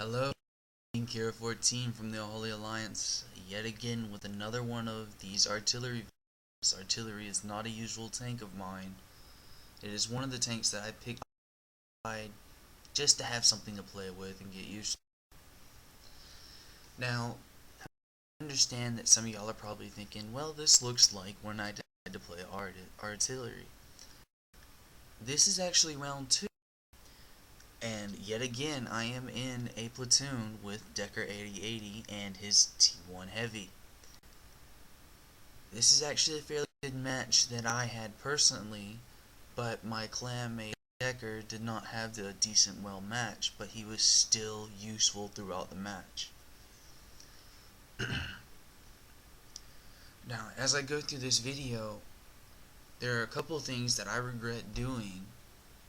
Hello, KingKira14 from the Holy Alliance, yet again with another one of these artillery videos. Artillery is not a usual tank of mine. It is one of the tanks that I picked just to have something to play with and get used to. Now, I understand that some of y'all are probably thinking, well, this looks like when I decided to play artillery. This is actually round 2. And yet again, I am in a platoon with Decker 8080 and his T1 Heavy. This is actually a fairly good match that I had personally, but my clanmate Decker did not have the decent well match, but he was still useful throughout the match. Now, as I go through this video, there are a couple of things that I regret doing,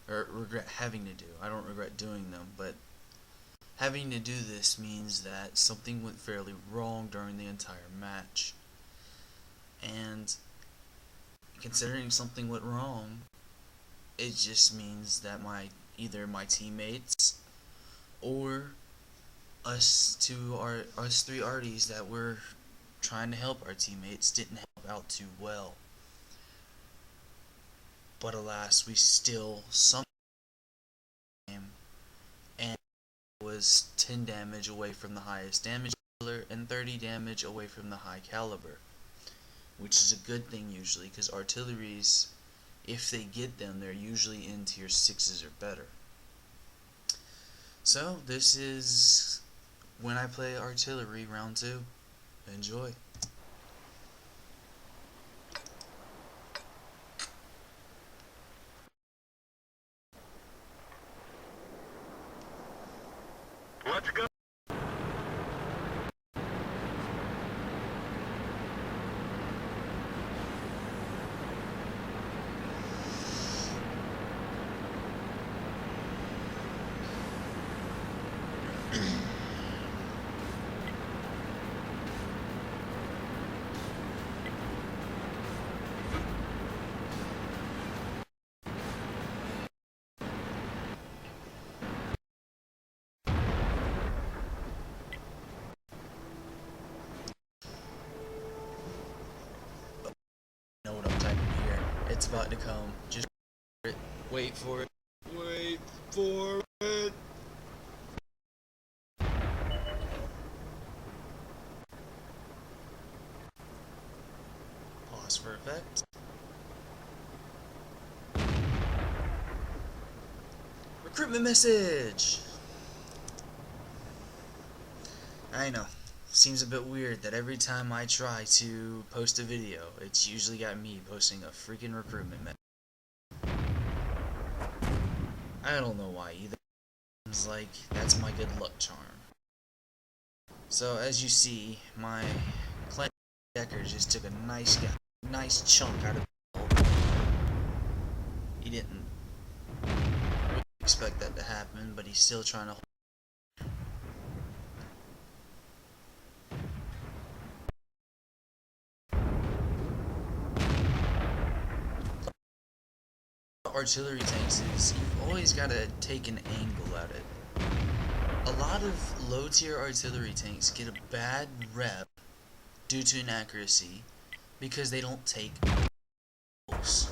or regret having to do. I don't regret doing them, but having to do this means that something went fairly wrong during the entire match. And considering something went wrong, it just means that either my teammates or us three Artys that were trying to help our teammates didn't help out too well. But alas, we still somehow and was 10 damage away from the highest damage dealer and 30 damage away from the high caliber, which is a good thing usually, because artilleries, if they get them, they're usually in tier 6s or better. So this is when I play artillery round 2. Enjoy. Let's go. Know what I'm typing here. It's about to come. Just wait for it. Wait for it. Pause for effect. Recruitment message! I know. Seems a bit weird that every time I try to post a video, it's usually got me posting a freaking recruitment message. I don't know why either. Seems like that's my good luck charm. So as you see, my clan Decker just took a nice chunk out of the hole. He didn't really expect that to happen, but he's still trying to hold. Artillery tanks is you've always got to take an angle at it. A lot of low tier artillery tanks get a bad rep due to inaccuracy because they don't take angles.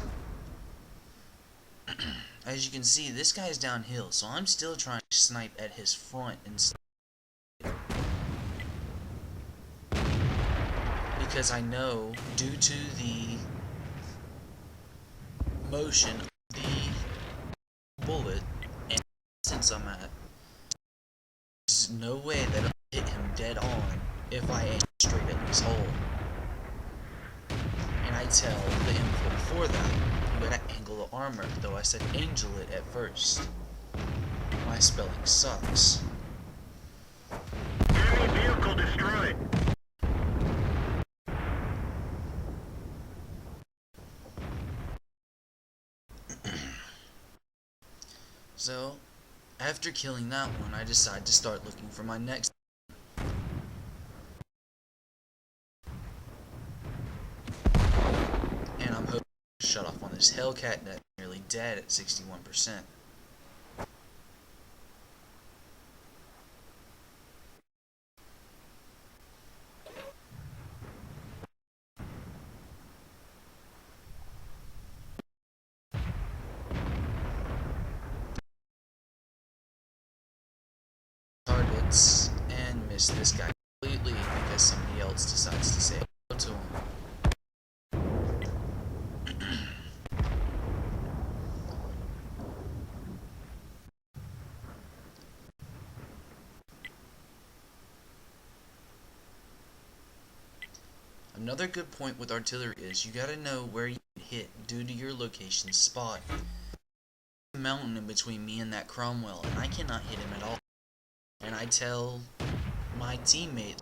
As you can see, this guy's downhill, so I'm still trying to snipe at his front instead, because I know due to the motion of the bullet and the distance I'm at, there's no way that I'll hit him dead on if I aim straight at his hole. And I tell the info before that, you gotta angle the armor, though I said angel it at first. My spelling sucks. Enemy vehicle destroyed. So, after killing that one, I decide to start looking for my next. And I'm hoping to shut off on this Hellcat that's nearly dead at 61%. shots and miss this guy completely because somebody else decides to say hello to him. Another good point with artillery is you gotta know where you hit due to your location spot. There's a mountain in between me and that Cromwell, and I cannot hit him at all. And I tell my teammates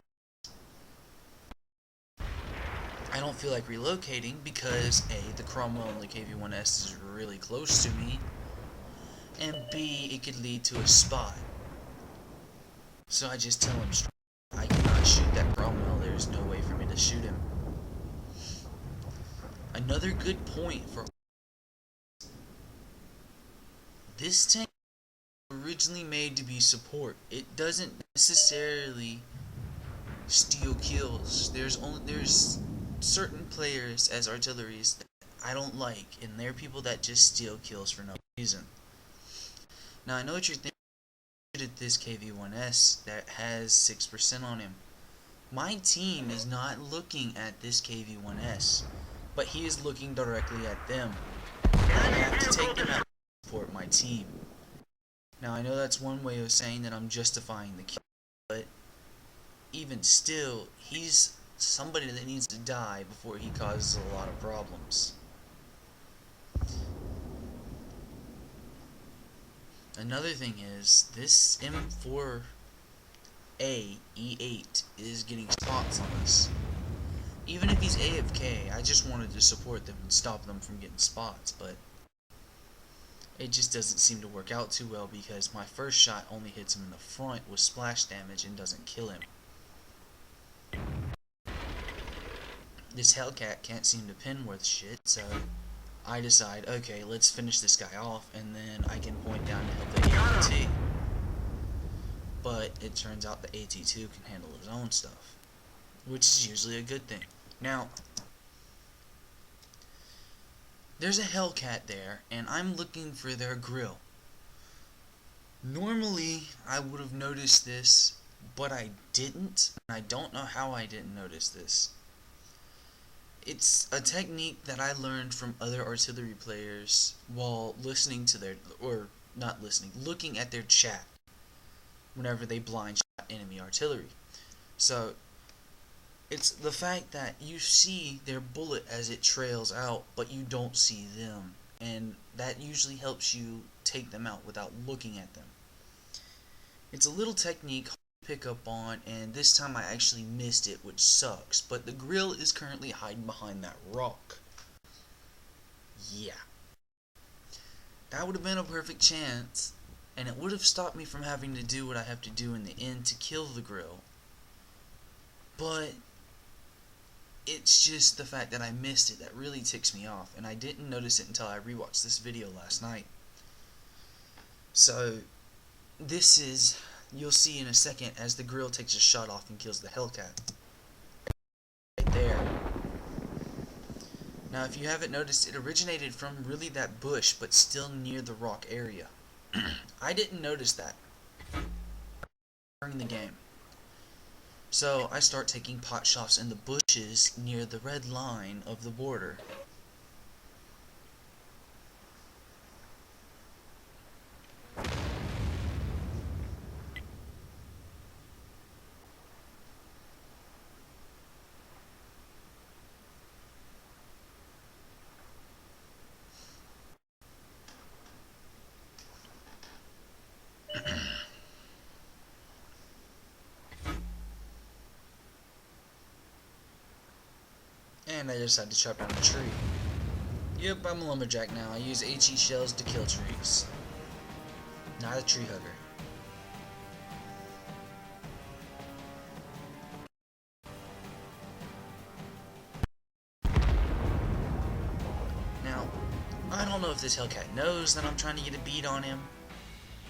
I don't feel like relocating because A, the Cromwell and the KV-1S is really close to me, and B, it could lead to a spot. So I just tell him straight, I cannot shoot that Cromwell, there's no way for me to shoot him. Another good point for this tank was originally made to be support. It doesn't necessarily steal kills. There's certain players as artilleries that I don't like, and they're people that just steal kills for no reason. Now I know what you're thinking. At this KV-1S that has 6% on him. My team is not looking at this KV-1S, but he is looking directly at them. I have to take them out to support my team. Now I know that's one way of saying that I'm justifying the kill, but even still, he's somebody that needs to die before he causes a lot of problems. Another thing is, this M4A E8 is getting spots on us. Even if he's AFK, I just wanted to support them and stop them from getting spots, but it just doesn't seem to work out too well because my first shot only hits him in the front with splash damage and doesn't kill him. This Hellcat can't seem to pin worth shit, so I decide, okay, let's finish this guy off, and then I can point down to help the AT. But it turns out the AT2 can handle his own stuff, which is usually a good thing. Now, there's a Hellcat there, and I'm looking for their grill. Normally, I would have noticed this, but I didn't, and I don't know how I didn't notice this. It's a technique that I learned from other artillery players while listening to their, or not listening, looking at their chat whenever they blind shot enemy artillery. So, it's the fact that you see their bullet as it trails out, but you don't see them, and that usually helps you take them out without looking at them. It's a little technique pick up on, and this time I actually missed it, which sucks, but the grill is currently hiding behind that rock. Yeah, that would have been a perfect chance, and it would have stopped me from having to do what I have to do in the end to kill the grill, but it's just the fact that I missed it that really ticks me off, and I didn't notice it until I rewatched this video last night. So this is, you'll see in a second as the grill takes a shot off and kills the Hellcat. Right there. Now if you haven't noticed, it originated from really that bush, but still near the rock area. I didn't notice that during the game. So I start taking pot shots in the bushes near the red line of the border. And I just had to chop down the tree. Yep, I'm a lumberjack now. I use HE shells to kill trees. Not a tree hugger. Now, I don't know if this Hellcat knows that I'm trying to get a beat on him.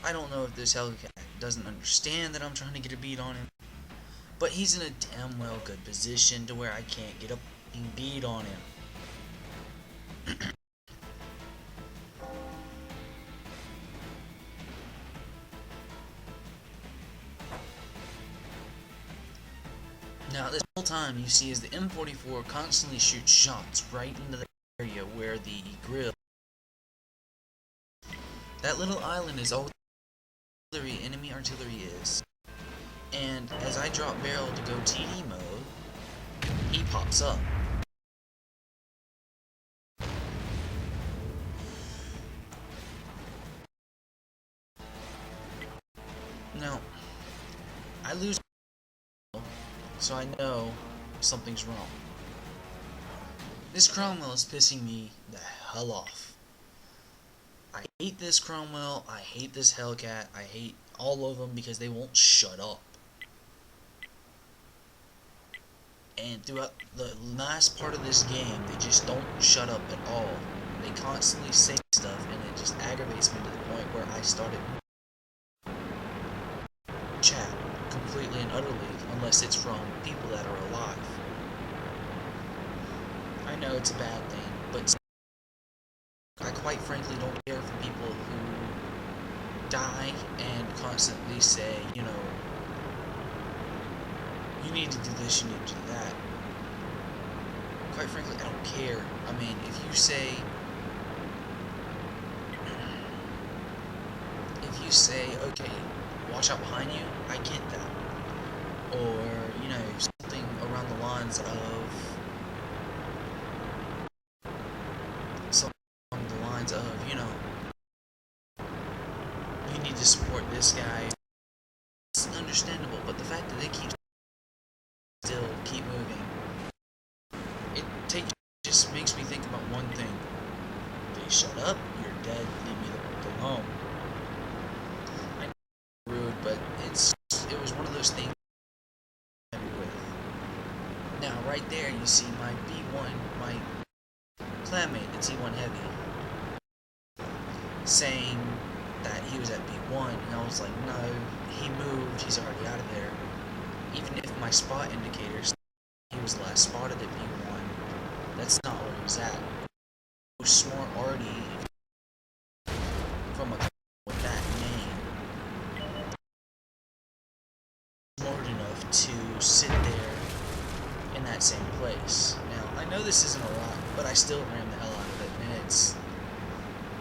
I don't know if this Hellcat doesn't understand that I'm trying to get a beat on him. But he's in a damn well good position to where I can't get a beat on him. Now, this whole time, you see as the M44 constantly shoots shots right into the area where the grill. That little island is all enemy artillery is. And as I drop barrel to go TD mode, he pops up. Now, I lose, so I know something's wrong. This Cromwell is pissing me the hell off. I hate this Cromwell, I hate this Hellcat, I hate all of them because they won't shut up. And throughout the last part of this game, they just don't shut up at all. They constantly say stuff, and it just aggravates me to the point where I started chat completely and utterly, unless it's from people that are alive. I know it's a bad thing, but I quite frankly don't care for people who die and constantly say, you know, you need to do this, you need to do that. Quite frankly, I don't care. I mean, if you say, okay, watch out behind you, I get that. Or, you know, something around the lines of, you know, you need to support this guy. It's understandable, but the fact that they keep moving, just makes me think about one thing. They shut up, you're dead, leave me alone. I know it's rude, but it was one of those things I'm happy with. Now, right there, you see my B1, my clanmate, the T1 Heavy, saying that he was at B1, and I was like, no, he moved, he's already out of there. Even if my spot indicators, he was last spotted at B1, that's not where he was at. Smart Arty from a with that name, smart enough to sit there in that same place. Now, I know this isn't a lot, but I still ram the hell out of it, and it's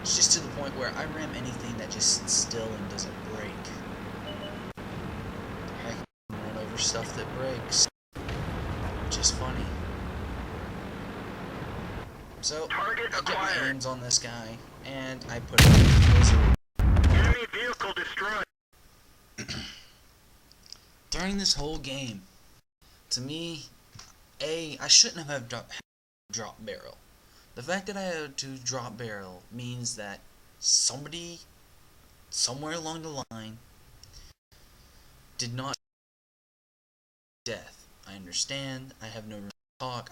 just to the point where I ram anything that just sits still and doesn't break. Heck, I can run over stuff that breaks, which is funny. So, I get my hands on this guy, and I put him in the misery. Enemy vehicle destroyed. During this whole game, to me, I shouldn't have drop barrel. The fact that I had to drop barrel means that somebody, somewhere along the line, did not death. I understand, I have no room to talk,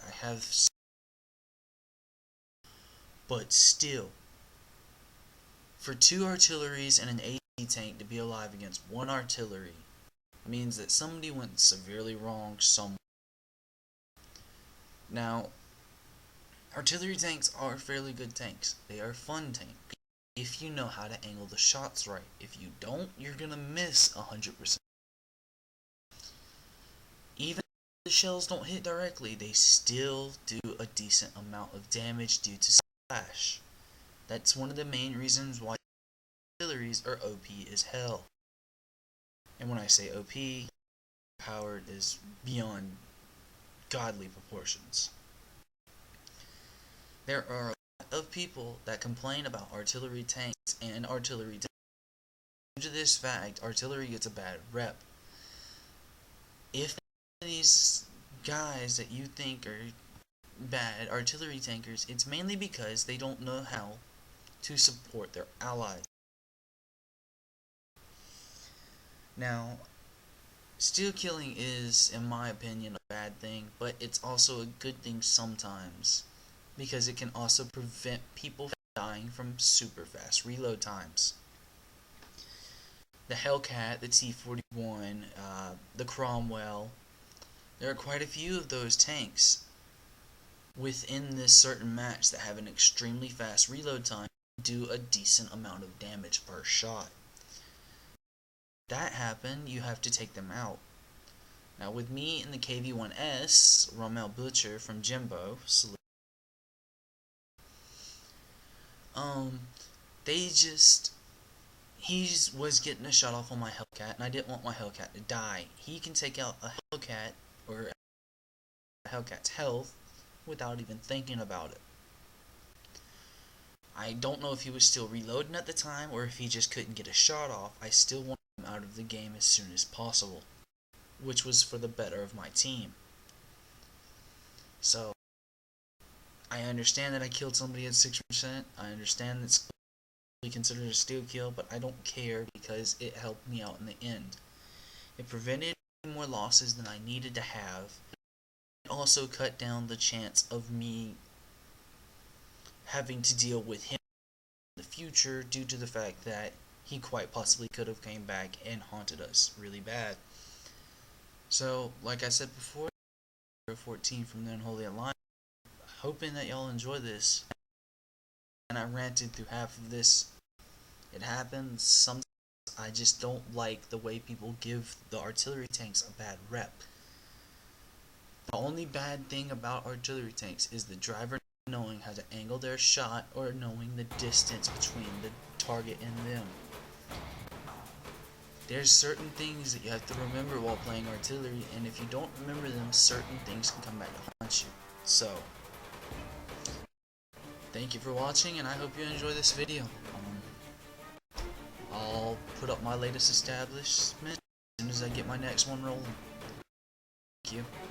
but still, for 2 artilleries and an AT tank to be alive against 1 artillery means that somebody went severely wrong somewhere. Now, artillery tanks are fairly good tanks. They are fun tanks if you know how to angle the shots right. If you don't, you're gonna miss 100%. Even if the shells don't hit directly, they still do a decent amount of damage due to splash. That's one of the main reasons why artilleries are OP as hell. And when I say OP, powered is beyond godly proportions. There are a lot of people that complain about artillery tanks and artillery tanks. Due to this fact, artillery gets a bad rep. If these guys that you think are bad artillery tankers, it's mainly because they don't know how to support their allies. Now, steel killing is, in my opinion, a bad thing, but it's also a good thing sometimes, because it can also prevent people from dying from super fast reload times. The Hellcat, the T-41, the Cromwell, there are quite a few of those tanks within this certain match that have an extremely fast reload time and do a decent amount of damage per shot. That happen, you have to take them out. Now with me in the KV1S, Rommel Butcher from Jimbo, he was getting a shot off on my Hellcat, and I didn't want my Hellcat to die. He can take out a Hellcat, or a Hellcat's health, without even thinking about it. I don't know if he was still reloading at the time, or if he just couldn't get a shot off. I still wanted him out of the game as soon as possible, which was for the better of my team. So, I understand that I killed somebody at 6%. I understand that's considered a steal kill, but I don't care because it helped me out in the end. It prevented more losses than I needed to have. It also cut down the chance of me having to deal with him in the future due to the fact that he quite possibly could have came back and haunted us really bad. So, like I said before, KingKira14 from the Unholy Alliance, hoping that y'all enjoy this. And I ranted through half of this. It happens. Sometimes I just don't like the way people give the artillery tanks a bad rep. The only bad thing about artillery tanks is the driver knowing how to angle their shot or knowing the distance between the target and them. There's certain things that you have to remember while playing artillery, and if you don't remember them, certain things can come back to haunt you. So, thank you for watching, and I hope you enjoy this video. I'll put up my latest establishment as soon as I get my next one rolling. Thank you.